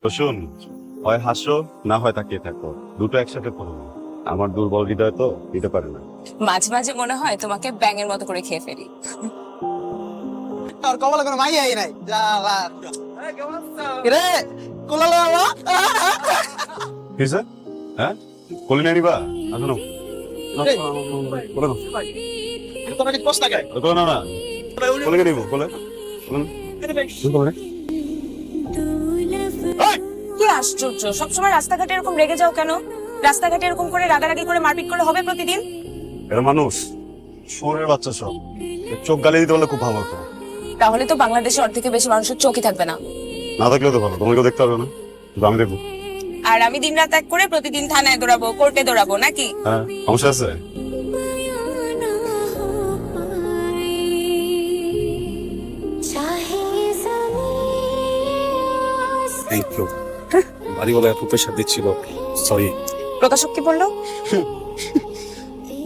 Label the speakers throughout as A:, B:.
A: তো শোন, হয় হাসো না হয় তাকিয়ে থাকো, দুটো একসাথে করো না। আমার দুর্বল হৃদয় তো দিতে পারে না।
B: মাঝে মাঝে মনে হয় তোমাকে ব্যাঙের মতো করে খেয়ে ফেলি।
C: আর কমলা কোনো মাইয়াই নাই জালা রে কোলালে বাবা
A: কি স্যার? হ্যাঁ, কোলে নিয়ে নিবা? আসো না, কোলে নাও।
C: তোরা কি কষ্ট লাগে
A: কোলে নাও না, কোলে নিয়ে নিবো, কোলে কোলে কোলে।
B: কি আশ্চর্য, সবসময় রাস্তাঘাটে এরকম রেগে যাও কেন? রাস্তাঘাটে এরকম করে রাগারাগি করে মারপিট করলে হবে প্রতিদিন?
A: এরা মানুষ, শহরের বাচ্চা সব। চোখ গালি দিতে পারলে খুব ভালো হতো।
B: তাহলে তো বাংলাদেশে অর্ধেকের বেশি মানুষের চোখই থাকবে না।
A: না থাকলেও তো ভালো, তোমাকে দেখতে পারবে না, কিন্তু আমি দেখবো।
B: আর আমি দিনরাত এক করে প্রতিদিন থানায় দৌড়াবো, কোর্টে দৌড়াবো নাকি?
A: হ্যাঁ, সমস্যা আছে?
D: Thank you. বাড়িওয়ালা এত প্রেশার দিচ্ছিল, সরি।
B: প্রকাশক কি বললো?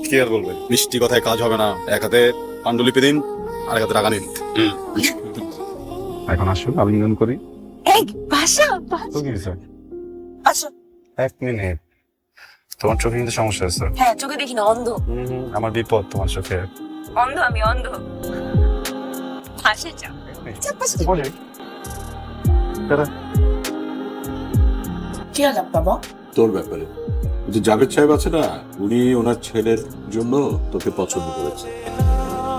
D: কি আর বলবে, মিষ্টি কথায় কাজ হবে না। এক হাতে পাণ্ডুলিপি দিন, আর এক হাতে টাকা নিন।
A: এখন আসুন, আলিঙ্গন করি।
B: এই বাসা
A: তো কি হয়েছে?
B: আচ্ছা,
A: 1 মিনিট। তোমার চোখে কিন্তু সমস্যা আছে।
B: হ্যাঁ চোখে দেখি না, অন্ধ।
A: আমার বিপদ তোমার চোখে।
B: অন্ধ আমি, অন্ধ। পাশে যাও। কি আলাপ বাবা?
E: তোর ব্যাপারে যে জাভেদ সাহেব আছে না, উনি ওনার ছেলের জন্য তোকে পছন্দ করেছে।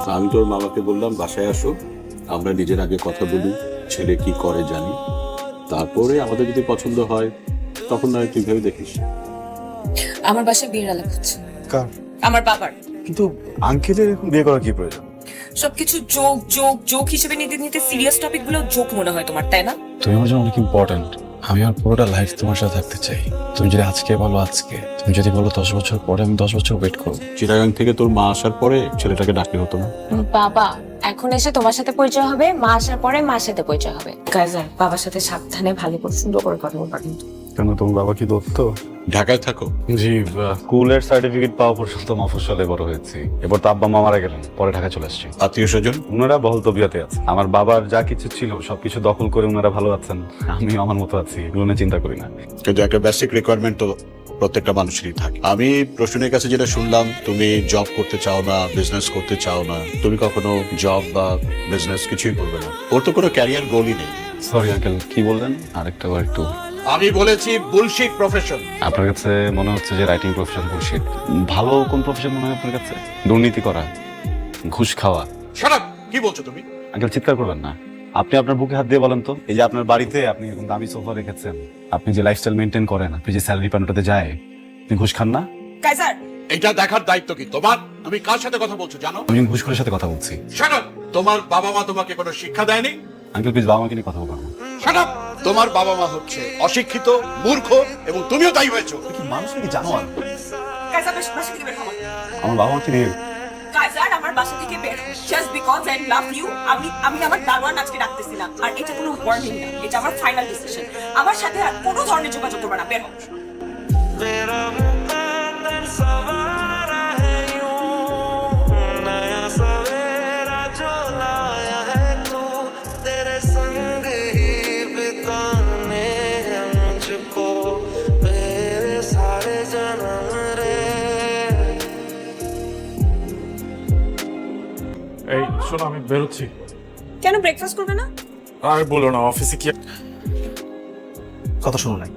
E: তা আমি তোর মামাকে বললাম বাসায় আসো, আমরা নিজের আগে কথা বলি, ছেলে কি করে জানি, তারপরে আমাদের যদি পছন্দ হয় তখন নয় তুই ভেবে দেখিস।
B: আমার বাসায় বিয়ের আলাপ হচ্ছে।
A: কার?
B: আমার বাবার।
A: কিন্তু আঙ্কেলের এখন বিয়ে করা কি প্রয়োজন?
B: সবকিছু জোক জোক জোক হিসেবে নিতে নিতে সিরিয়াস টপিক গুলো জোক মনে হয় তোমার, তাই না?
D: তুমি আমার জন্য অনেক ইম্পর্টেন্ট। আমি আমার পুরোটা লাইফ তোমার সাথে থাকতে চাই। তুমি যদি আজকে বলো আজকে, তুমি যদি বলো 10 বছর পরে, আমি 10 বছর ওয়েট করবো।
E: চিটাগাং থেকে তোর মা আসার পরে ছেলেটাকে ডাকলে হতো না?
B: বাবা এখন এসে তোমার সাথে পরিচয় হবে, মা আসার পরে মার সাথে পরিচয় হবে। কাজার বাবার সাথে সাবধানে ভালো করে সুন্দর করে কথা বলবা কিন্তু।
A: কেন, তোমার বাবা কি দত্ত?
E: ঢাকায় থাকো?
A: জি, স্কুলের সার্টিফিকেট পাওয়া পর্যন্ত মফস্বলে বড় হয়েছি। এবার তো আব্বা মা মারা গেলেন, পরে ঢাকা চলে আসছি।
E: আত্মীয় স্বজন?
A: ওনারা বহল তবিয়তে আছে। আমার বাবার যা কিছু ছিল সবকিছু দখল করে ওনারা ভালো আছেন, আমি আমার মতো আছি, এগুলো নিয়ে চিন্তা করি না।
E: কিন্তু একটা বেসিক রিকোয়ারমেন্ট তো প্রত্যেকটা মানুষেরই থাকে। আমি প্রশ্নের কাছে যেটা শুনলাম, তুমি জব করতে চাও না, বিজনেস করতে চাও না। তুমি কখনো জব বা বিজনেস কিছুই করবে না। ওর তো কোনো ক্যারিয়ার গোলই নেই।
A: সরি আঙ্কেল, কি বললেন? আরেকটা বার একটু।
E: আমি বলেছি বুলশিট প্রফেশন।
A: আপনার কাছে মনে হচ্ছে যে রাইটিং প্রফেশন বুলশিট। ভালো কোন প্রফেশন মনে হয় আপনার কাছে? দুর্নীতি করা, ঘুষ খাওয়া।
E: Shut up! কি বলছো তুমি?
A: আঙ্কেল চিৎকার করবেন না। আপনি আপনার বুকে হাত দিয়ে বলেন তো, এই যে আপনার বাড়িতে আপনি এরকম দামি সোফা রেখেছেন, আপনি যে লাইফস্টাইল মেনটেন করেন, আপনি যে স্যালারি পান ওটাতে যায়, আপনি ঘুষ খান না?
B: কাজার
E: এটা দেখার দায়িত্ব কি তোমার? আমি কার সাথে কথা বলছো জানো?
A: আমি ঘুষখোরের সাথে কথা বলছি।
E: Shut up! তোমার বাবা মা তোমাকে কোনো শিক্ষা দেয়নি?
A: আঙ্কেল প্লিজ বাবা মাকে নিয়ে কথা বলবেন না।
E: Shut up! তোমার বাবা মা হচ্ছে অশিক্ষিত, মূর্খ, এবং তুমিও তাই হয়েছো।
A: কি মানুষ নাকি জানো?
B: কাজার বাসা থেকে বের হও।
A: আমার বাবা মাকে নিয়ে
B: কাজার আমার বাসা থেকে বের হও। Just because I love you আমি আমার দারোয়ান আজকে ডাকতেছি না। আর এটা কোনো ওয়ার্নিং না, এটা আমার ফাইনাল ডিসিশন। আমার সাথে আর কোনো ধরনের যোগাযোগ করবে না, বের হও।
F: तेरा मुकद्दर सवारा है यूं, नया सवेरा जो लाया है तू, तेरे संग ही बिताने हैं मुझको मेरे सारे जन्म रे।
G: এই শোনো, আমি বেরোচ্ছি।
B: কেন ব্রেকফাস্ট করবে না?
G: আর বলো না, অফিসে কি
C: কথা শুনো নাই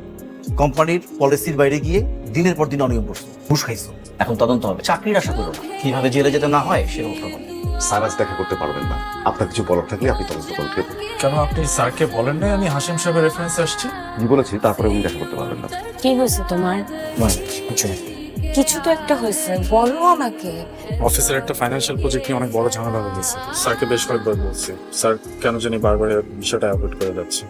C: কোম্পানির পলিসির বাইরে গিয়ে দিনের পর দিন অনিয়ম করছো, ঘুষ খাইছো। এখন তদন্ত হবে, চাকরির আশা করো না। কিভাবে জেলে যেতে না হয় সেরকম প্রবলেম।
H: স্যার আজ দেখা করতে পারবেন না। আপনার কিছু বলার থাকলে আপনি তদন্ত করতে।
G: কেন আপনি স্যারকে বলেন নাই আমি হাসিম সাহেবের রেফারেন্সে আসছি?
H: আমি বলেছি, তারপরে উনি দেখা করতে পারবেন না।
B: কি হয়েছে তোমার?
C: কিছু না।
B: কিছু তো একটা হয়েছে, বলো আমাকে।
G: অফিসের একটা ফাইন্যান্সিয়াল প্রজেক্ট নিয়ে অনেক বড় ঝামেলা হয়ে গেছে। স্যারকে বেশ কয়েকবার বলছি, স্যার কেন জানি বারবার এই বিষয়টা অ্যাভয়েড করে যাচ্ছে।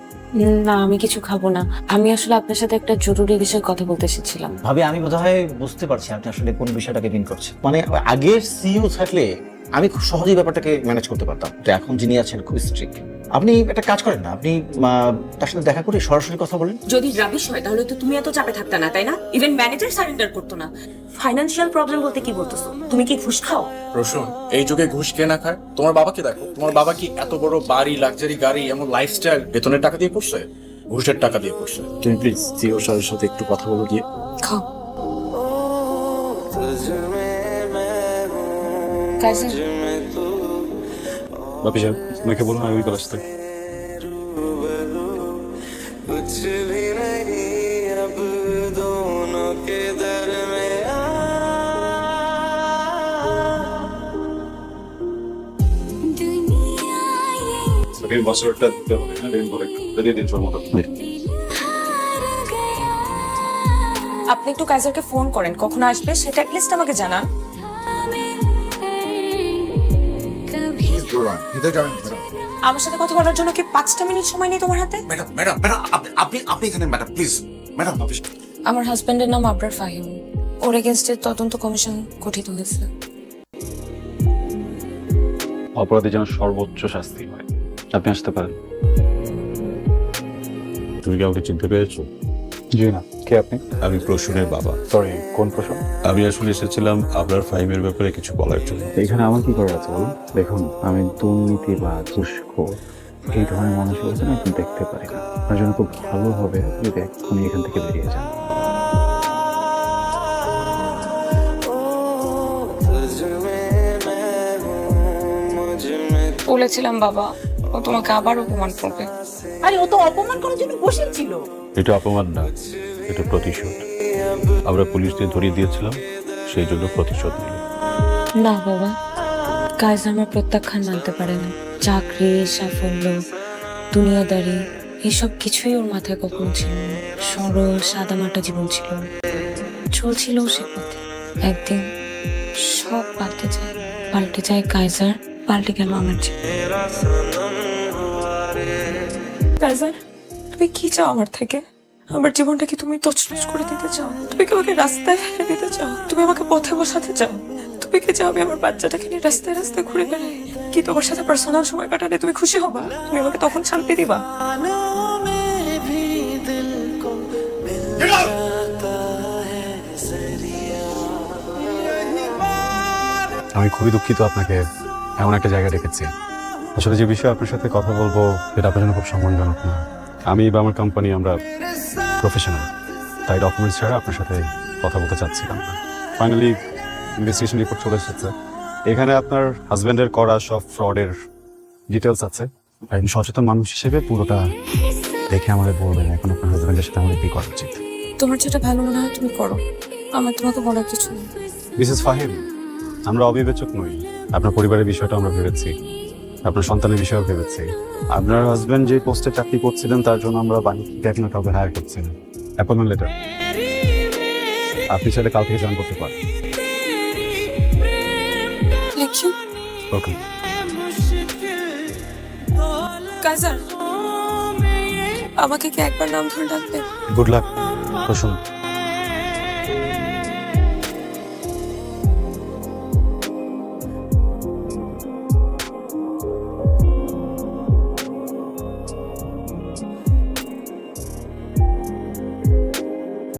B: না আমি কিছু খাবো না। আমি আসলে আপনার সাথে একটা জরুরি বিষয়ে কথা বলতে এসেছিলাম।
C: ভাবে আমি বোধহয় বুঝতে পারছি আপনি আসলে কোন বিষয়টাকে মিন করছেন। মানে আগের সিইও থাকলে আমি খুব সহজেই ব্যাপারটাকে ম্যানেজ করতে পারতাম, তো এখন যিনি আছেন খুব স্ট্রিক্ট। আপনি একটা কাজ করেন না, আপনি তার সাথে দেখা করে সরাসরি কথা বলেন।
B: যদি রাবিশ হয় তাহলে তো তুমি এত চাপে থাকতে না, তাই না? ইভেন ম্যানেজার সারেন্ডার করতো না। ফাইনান্সিয়াল প্রবলেম বলতে কি বলতেছো? তুমি কি ঘুষ খাও?
G: রসুন, এই যুগে ঘুষ কে না খায়? তোমার বাবাকে দেখো, তোমার বাবা কি এত বড় বাড়ি, লাক্সারি গাড়ি, এমন লাইফস্টাইল বেতনের টাকা দিয়ে করছে?
D: ঘুষের টাকা দিয়ে করছে। তুমি প্লিজ সিও স্যারের সাথে একটু কথা বলো গিয়ে।
B: খাও
F: तुझ में मैं हूँ
B: কাইজার
F: तुझ में तू
A: বাপি সাহেব ওনাকে বলুন আমি কলেজ থেকে
F: रूबरू कुछ भी नहीं अब दोनों के दरमियां
A: বছরটা দিতে হবে না দিন পরে দিয়ে দিন সময় মতো
B: আপনি একটু কাইজারকে ফোন করেন, কখন আসবে সেটা অ্যাটলিস্ট আমাকে জানান। আমার সাথে কথা বলার জন্য কি 5টা মিনিট সময় নেই তোমার হাতে?
C: ম্যাডাম ম্যাডাম ম্যাডাম আপনি আপনি এখানে ম্যাডাম প্লিজ ম্যাডাম।
B: আমার হাজবেন্ডের নাম আবরার ফাহিম, ওর এগেনস্টে তদন্ত কমিশন গঠিত হয়েছে।
A: অপরাধী যেন সর্বোচ্চ শাস্তি হয়। আপনি আসতে পারেন।
E: তুমি কি আমাকে চিনতে পেরেছো?
A: জি না, কে আপনি?
E: আমি প্রসূনের বাবা।
A: সরি, কোন প্রশ্ন?
E: আমি আসলে এসেছিলাম আপনার ফাহিমের ব্যাপারে কিছু বলার জন্য।
A: এখানে আমার কি করার আছে বলুন? দেখুন, আমি দুর্নীতি বা ঘুষখোর এই ধরনের মানুষের জন্য আপনি দেখতে পারি না। আপনার জন্য খুব ভালো হবে যদি এক্ষুনি এখান থেকে বেরিয়ে যান।
F: तुझ में मैं हूँ मुझ में
B: বলেছিলাম বাবা, ও তোমাকে আবার অপমান করবে।
I: আরে ও তো অপমান করার জন্য বসেছিল।
E: এটা অপমান না, এটা প্রতিশোধ। আমরা পুলিশ দিয়ে ধরিয়ে দিয়েছিলাম, সেই জন্য প্রতিশোধ নিল।
J: না বাবা, কাইজার আমার প্রত্যাখ্যান মানতে পারে না। চাকরি, সাফল্য, দুনিয়াদারি এসব কিছুই ওর মাথায় কখনো ছিল না। সরল সাদামাটা জীবন ছিল, চলছিল সে পথে। একদিন সব পাল্টে যায় কাইজার, পাল্টে গেল আমার জীবন।
F: तेरा सनम हुआ रे
B: কাইজার, তুমি কি চাও আমার থেকে? আমার জীবনটা কি তুমি তছনছ করে দিতে চাও? তুমি কি আমাকে রাস্তায় ফেলে দিতে চাও? তুমি আমাকে পথে বসাতে চাও? তুমি কি চাও আমি আমার বাচ্চাটাকে নিয়ে রাস্তায় রাস্তায় ঘুরে বেড়াই? কি তোমার সাথে পার্সোনাল সময় কাটালে তুমি খুশি হবা? তুমি আমাকে তখন শান্তি দিবা?
F: में भी दिल को मिल जाता है जरिया
A: আমি খুবই দুঃখিত আপনাকে এমন একটা জায়গায় রেখেছি। আসলে যে বিষয়ে আপনার সাথে কথা বলবো সেটা আপনার জন্য খুব সম্মানজনক না। আমি বা আমার কোম্পানি আমরা প্রফেশনাল, তাই ডকুমেন্টস ছাড়া আপনার সাথে কথা বলতে চাচ্ছিলাম না। ফাইনালি ইনভেস্টিগেশন রিপোর্ট চলে এসেছে। এখানে আপনার হাজবেন্ডের করা সব ফ্রডের ডিটেলস আছে। একজন সচেতন মানুষ হিসেবে পুরোটা দেখে আমাদের বলবেন এখন আপনার হাজবেন্ডের সাথে আমাদের কি করা উচিত।
B: তোমার যেটা ভালো মনে হয় তুমি করো, আমার তোমাকে বলার কিছু নেই।
A: মিসেস ফাহিম, আমরা অবিবেচক নই। আপনার পরিবারের বিষয়টা আমরা ভেবেছি, আপনার সন্তানের বিষয়েও ভেবেছি। আপনার হাজবেন্ড যে পোস্টে চাকরি করছিলেন তার জন্য আমরা বাড়ি থেকে এখন কাউকে হায়ার করছি না। অ্যাপয়েন্টমেন্ট লেটার আপনি চাইলে কাল থেকে জয়েন করতে পারেন।
B: Thank you.
A: ওকে।
B: কাইজার, আমাকে কি একবার নাম ধরে ডাকবে?
A: Good luck. প্রসন্ন।